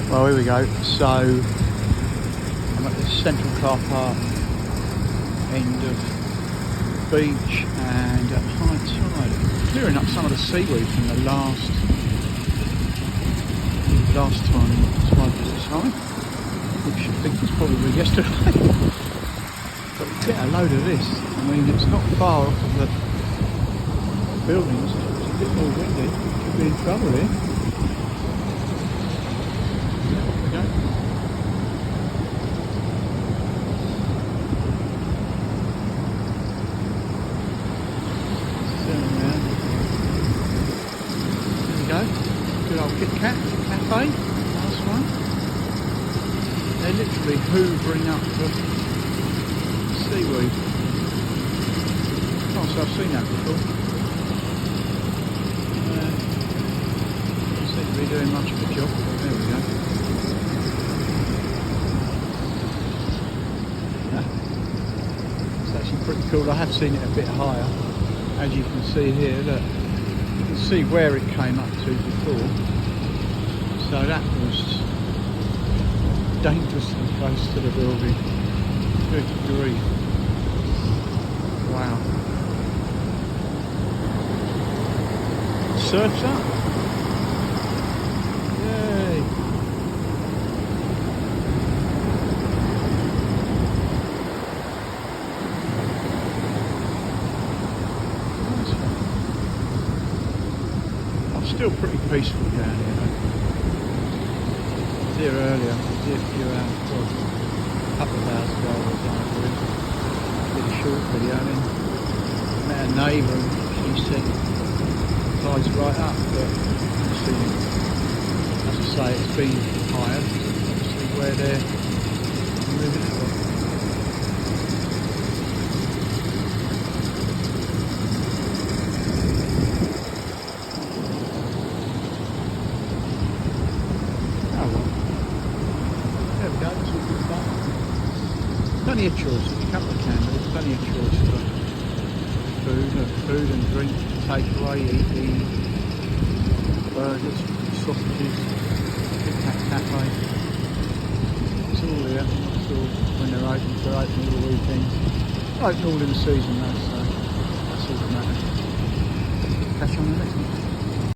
Well, here we go. So I'm at the central car park end of beach, and at high tide, clearing up some of the seaweed from the last time tide was this high, which I think was probably yesterday. But we get a load of this. I mean, it's not far off of the buildings. It's a bit more windy. Could be in trouble here. There we go. There we go. Good old Kit Kat cafe. Nice one. They're literally hoovering up the seaweed. Can't say I've seen that before. Don't seem to be doing much of a job. There we go. It's actually pretty cool. I have seen it a bit higher. As you can see here, look. You can see where it came up to before. So that was dangerously close to the building. Good grief. Wow. Surf's up. Yay. Nice one. I'm still pretty peaceful down here though. I was here earlier, I was here a few hours, well, a couple of hours ago I was here. Did a short video and then met a neighbour and she said tide's right up, but obviously, as I say, it's been higher, obviously where they're moving it from. Oh well, there we go, that's all good fun. Plenty of choice, there's a couple of candles, plenty of choice for food and drink, takeaway, eating, burgers, sausages, Kit Kat cafe. It's all here, it's all when they're open, they're open all the weekends. Open all in the season though, so that's all that matters. Catch you on the next one.